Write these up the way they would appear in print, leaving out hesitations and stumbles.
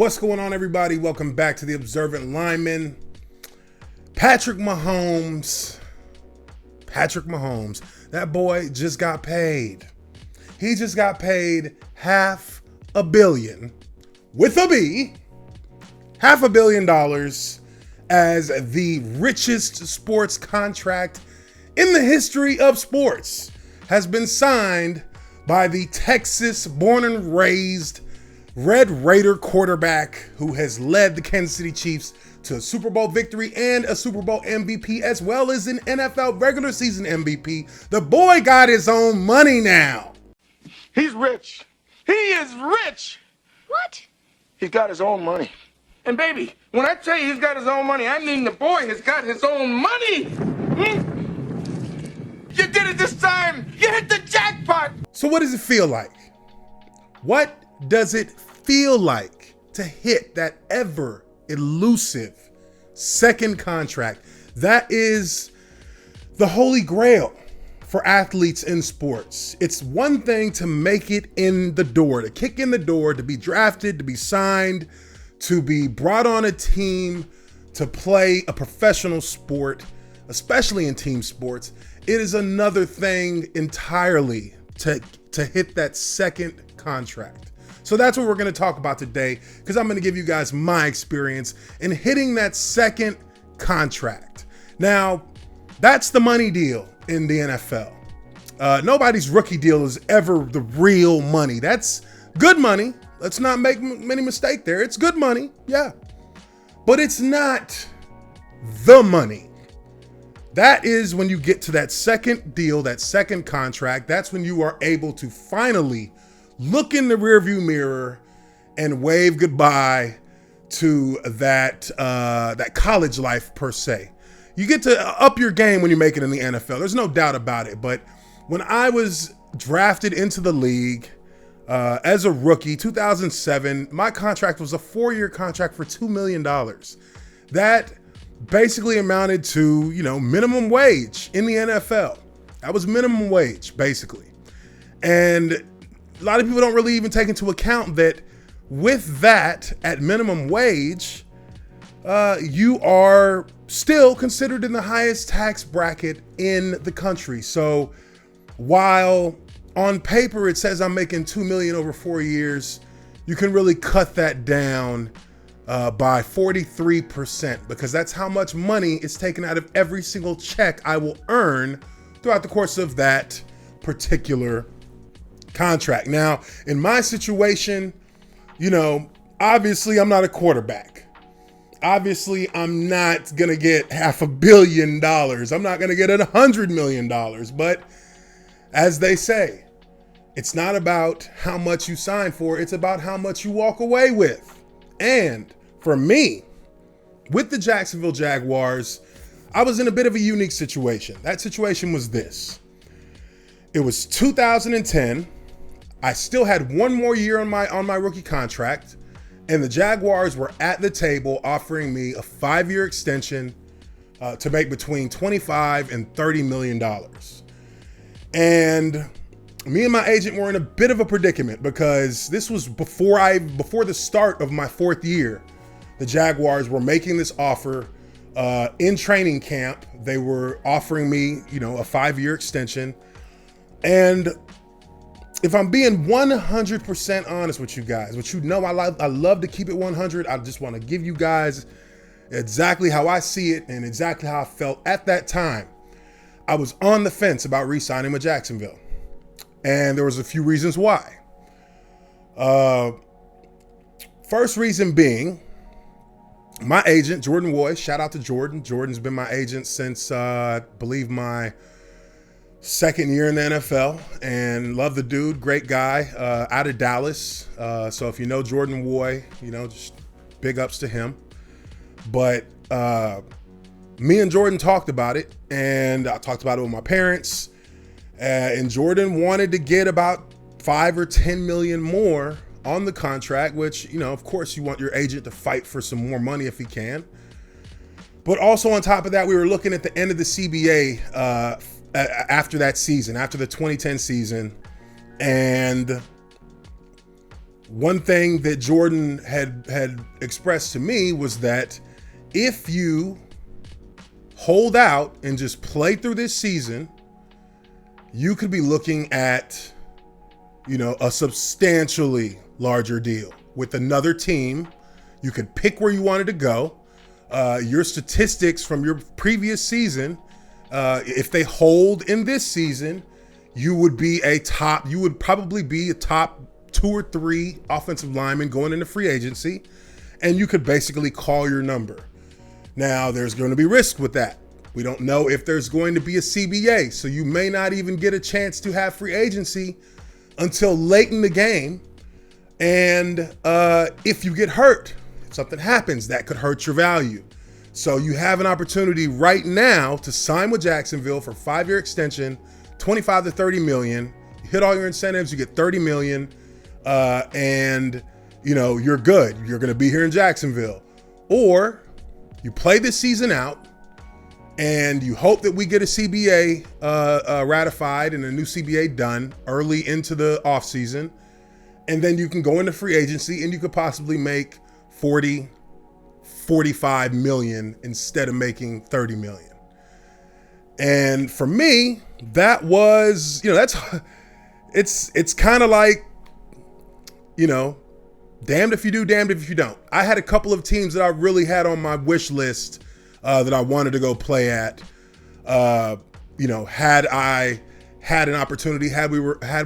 What's going on, everybody? Welcome back to the Observant Lineman. Patrick Mahomes, that boy just got paid. He just got paid $500 million, with a B, $500 million as the richest sports contract in the history of sports has been signed by the Texas born and raised Red Raider quarterback who has led the Kansas City Chiefs to a Super Bowl victory and a Super Bowl MVP, as well as an NFL regular season MVP. The boy got his own money now. He's rich. He is rich. What? He's got his own money. And baby, when I tell you he's got his own money, I mean the boy has got his own money. You did it this time. You hit the jackpot. So what does it feel like? What does it feel like to hit that ever elusive second contract? That is the holy grail for athletes in sports. It's one thing to make it in the door, to kick in the door, to be drafted, to be signed, to be brought on a team, to play a professional sport, especially in team sports. It is another thing entirely to hit that second contract. So that's what we're going to talk about today, because I'm going to give you guys my experience in hitting that second contract. Now, that's the money deal in the NFL. Nobody's rookie deal is ever the real money. That's good money. Let's not make many mistakes there. It's good money, yeah. But it's not the money. That is when you get to that second deal, that second contract. That's when you are able to finally look in the rearview mirror and wave goodbye to that college life per se. You get to up your game when you make it in the NFL. There's no doubt about it. But when I was drafted into the league as a rookie, 2007, my contract was a 4-year contract for $2 million. That basically amounted to, minimum wage in the NFL. That was minimum wage, basically. And a lot of people don't really even take into account that with that at minimum wage, you are still considered in the highest tax bracket in the country. So while on paper it says I'm making $2 million over 4 years, you can really cut that down by 43%, because that's how much money is taken out of every single check I will earn throughout the course of that particular contract. Now, in my situation, obviously I'm not a quarterback. Obviously, I'm not going to get $500 million. I'm not going to get $100 million. But as they say, it's not about how much you sign for. It's about how much you walk away with. And for me, with the Jacksonville Jaguars, I was in a bit of a unique situation. That situation was this. It was 2010. I still had one more year on my rookie contract, and the Jaguars were at the table offering me a 5-year extension to make between $25 and $30 million. And me and my agent were in a bit of a predicament, because this was before the start of my 4th year. The Jaguars were making this offer in training camp. They were offering me, a 5-year extension. And if I'm being 100% honest with you guys, which I love to keep it 100. I just want to give you guys exactly how I see it and exactly how I felt at that time. I was on the fence about re-signing with Jacksonville. And there was a few reasons why. First reason being, my agent, Jordan Woy, shout out to Jordan. Jordan's been my agent since, I believe, my 2nd year in the NFL, and love the dude, great guy, out of Dallas. So if you know Jordan Woy, just big ups to him. But me and Jordan talked about it, and I talked about it with my parents. And Jordan wanted to get about $5 or $10 million more on the contract, which, of course you want your agent to fight for some more money if he can. But also on top of that, we were looking at the end of the CBA after that season, after the 2010 season. And one thing that Jordan had expressed to me was that if you hold out and just play through this season, you could be looking at, a substantially larger deal with another team. You could pick where you wanted to go. Your statistics from your previous season, if they hold in this season, you would probably be a top 2 or 3 offensive linemen going into free agency, and you could basically call your number. Now, there's going to be risk with that. We don't know if there's going to be a CBA, so you may not even get a chance to have free agency until late in the game. And if you get hurt, if something happens, that could hurt your value. So you have an opportunity right now to sign with Jacksonville for a 5-year extension, 25 to 30 million. You hit all your incentives, you get 30 million, and you're good. You're going to be here in Jacksonville. Or you play this season out and you hope that we get a CBA ratified and a new CBA done early into the offseason. And then you can go into free agency and you could possibly make 40, 45 million instead of making 30 million. And for me, that was, it's kind of like, damned if you do, damned if you don't. I had a couple of teams that I really had on my wish list that I wanted to go play at. Had I had an opportunity, had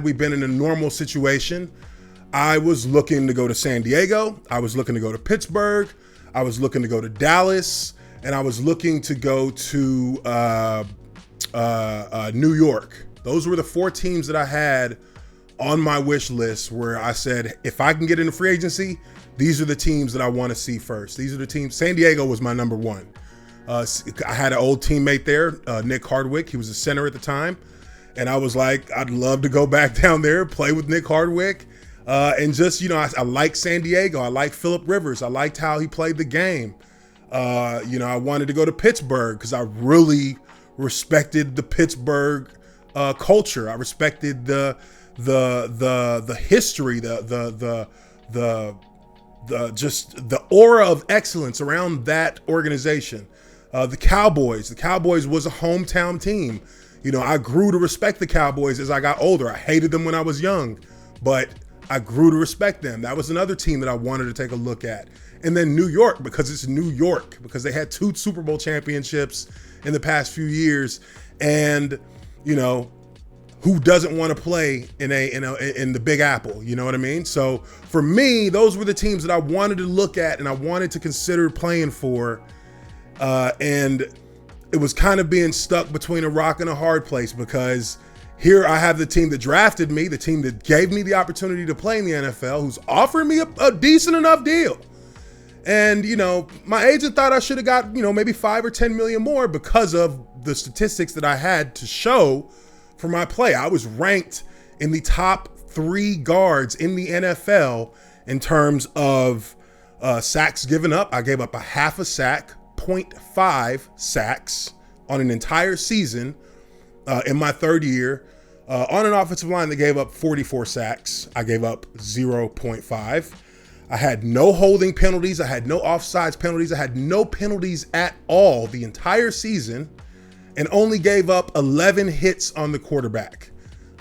we been in a normal situation, I was looking to go to San Diego. I was looking to go to Pittsburgh. I was looking to go to Dallas, and I was looking to go to New York. Those were the 4 teams that I had on my wish list where I said, if I can get into free agency, these are the teams that I want to see first. These are the teams. San Diego was my number 1. I had an old teammate there, Nick Hardwick. He was a center at the time. And I was like, I'd love to go back down there, play with Nick Hardwick. And just, I like San Diego. I like Phillip Rivers. I liked how he played the game. I wanted to go to Pittsburgh because I really respected the Pittsburgh culture. I respected the history, the just the aura of excellence around that organization. The Cowboys was a hometown team. I grew to respect the Cowboys as I got older. I hated them when I was young, but I grew to respect them. That was another team that I wanted to take a look at. And then New York, because it's New York, because they had 2 Super Bowl championships in the past few years. And, who doesn't want to play in the Big Apple? You know what I mean? So for me, those were the teams that I wanted to look at and I wanted to consider playing for. And it was kind of being stuck between a rock and a hard place, because here I have the team that drafted me, the team that gave me the opportunity to play in the NFL, who's offering me a decent enough deal. And, my agent thought I should have got, maybe 5 or 10 million more because of the statistics that I had to show for my play. I was ranked in the top 3 guards in the NFL in terms of sacks given up. I gave up a half a sack, 0.5 sacks on an entire season in my 3rd year. On an offensive line that gave up 44 sacks, I gave up 0.5. I had no holding penalties. I had no offsides penalties. I had no penalties at all the entire season, and only gave up 11 hits on the quarterback.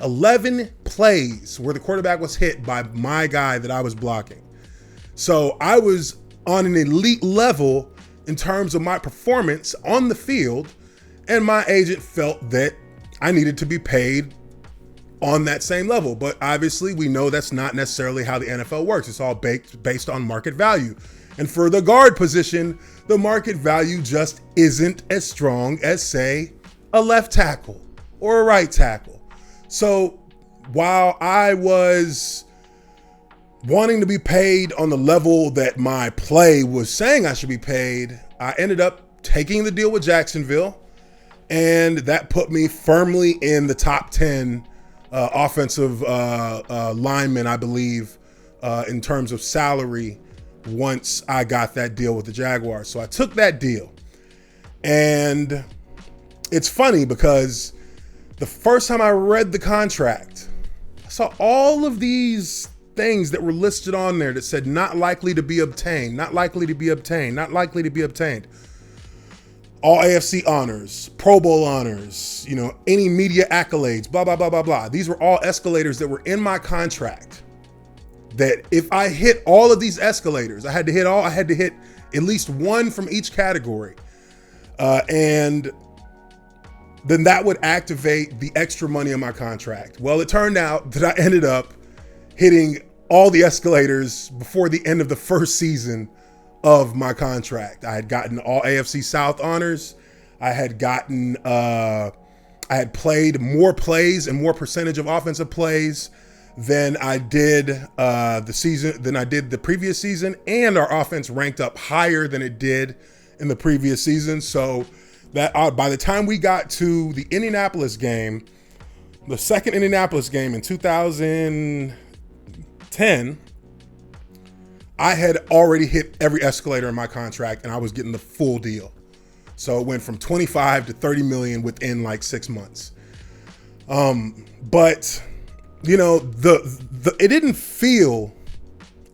11 plays where the quarterback was hit by my guy that I was blocking. So I was on an elite level in terms of my performance on the field, and my agent felt that I needed to be paid on that same level. But obviously we know that's not necessarily how the NFL works. It's all based on market value. And for the guard position, the market value just isn't as strong as, say, a left tackle or a right tackle. So while I was wanting to be paid on the level that my play was saying I should be paid, I ended up taking the deal with Jacksonville, and that put me firmly in the top 10 offensive linemen, I believe, in terms of salary once I got that deal with the Jaguars. So I took that deal. And it's funny because the first time I read the contract, I saw all of these things that were listed on there that said not likely to be obtained, not likely to be obtained, not likely to be obtained. All AFC honors, Pro Bowl honors, you know, any media accolades, blah, blah, blah, blah, blah. These were all escalators that were in my contract that if I hit all of these escalators, I had to hit at least one from each category. And then that would activate the extra money in my contract. Well, it turned out that I ended up hitting all the escalators before the end of the first season of my contract. I had gotten all AFC South honors. I had gotten, I had played more plays and more percentage of offensive plays than I did the previous season, and our offense ranked up higher than it did in the previous season. So that by the time we got to the Indianapolis game, the second Indianapolis game in 2010, I had already hit every escalator in my contract and I was getting the full deal. So it went from 25 to 30 million within like 6 months. But you know, I didn't feel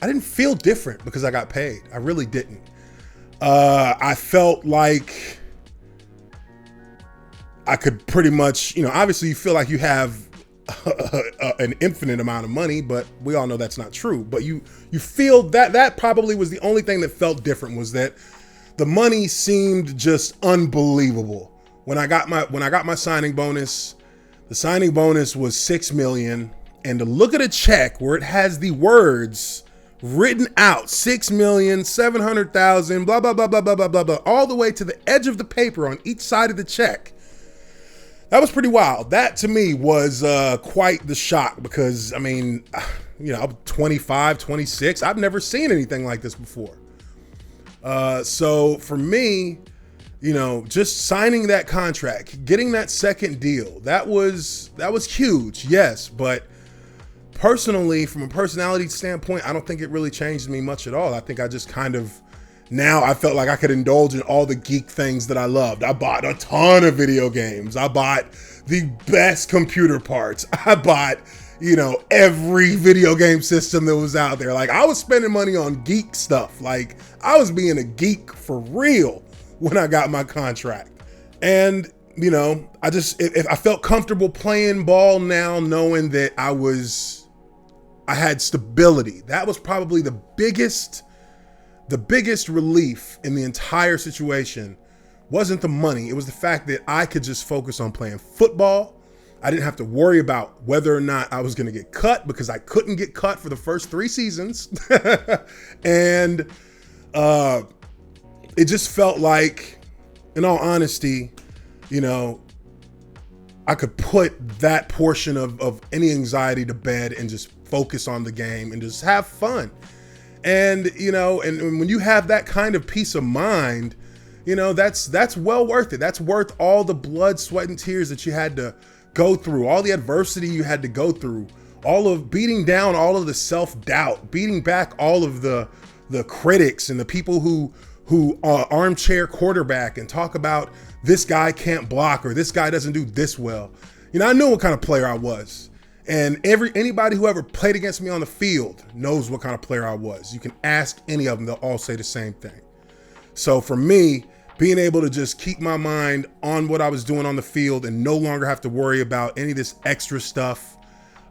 different because I got paid. I really didn't. I felt like I could pretty much, you know, obviously you feel like you have an infinite amount of money, but we all know that's not true. But you feel that probably was the only thing that felt different, was that the money seemed just unbelievable. When I got my signing bonus, the signing bonus was $6 million, and to look at a check where it has the words written out, $6,700,000, blah, blah, blah, blah, blah, blah, blah, blah, all the way to the edge of the paper on each side of the check. That was pretty wild. That to me was quite the shock because, I mean, you know, I'm 25, 26. I've never seen anything like this before. So for me, you know, just signing that contract, getting that second deal, that was huge. Yes. But personally, from a personality standpoint, I don't think it really changed me much at all. I think I just kind of, now I felt like I could indulge in all the geek things that I loved. I bought a ton of video games. I bought the best computer parts. I bought, you know, every video game system that was out there. Like, I was spending money on geek stuff. Like, I was being a geek for real when I got my contract. And, you know, I felt comfortable playing ball now, knowing that I had stability. That was probably the biggest relief in the entire situation. Wasn't the money. It was the fact that I could just focus on playing football. I didn't have to worry about whether or not I was going to get cut, because I couldn't get cut for the first 3 seasons. And it just felt like, in all honesty, you know, I could put that portion of any anxiety to bed and just focus on the game and just have fun. And, you know, and when you have that kind of peace of mind, you know, that's well worth it. That's worth all the blood, sweat, and tears that you had to go through, all the adversity you had to go through, all of beating down all of the self-doubt, beating back all of the critics and the people who armchair quarterback and talk about this guy can't block or this guy doesn't do this well. You know, I knew what kind of player I was. And anybody who ever played against me on the field knows what kind of player I was. You can ask any of them, they'll all say the same thing. So for me, being able to just keep my mind on what I was doing on the field and no longer have to worry about any of this extra stuff,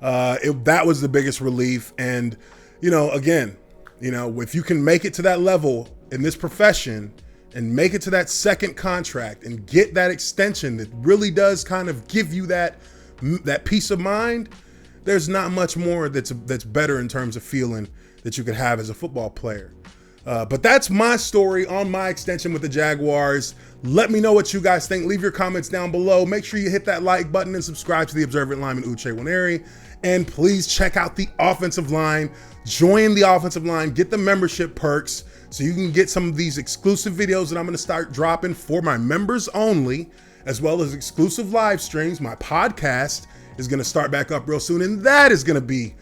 that was the biggest relief. And, you know, again, you know, if you can make it to that level in this profession and make it to that second contract and get that extension that really does kind of give you that peace of mind, there's not much more that's better in terms of feeling that you could have as a football player. But that's my story on my extension with the Jaguars. Let me know what you guys think. Leave your comments down below. Make sure you hit that like button and subscribe to the Observant Lineman Uche Nwaneri. And please check out the offensive line. Join the offensive line. Get the membership perks so you can get some of these exclusive videos that I'm going to start dropping for my members only, as well as exclusive live streams. My podcast is going to start back up real soon, and that is going to be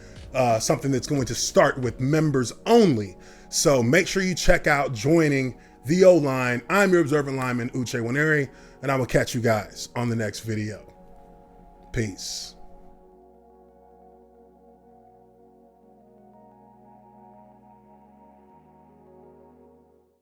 something that's going to start with members only. So make sure you check out joining the O-Line. I'm your Observant Lineman, Uche Nwaneri, and I will catch you guys on the next video. Peace.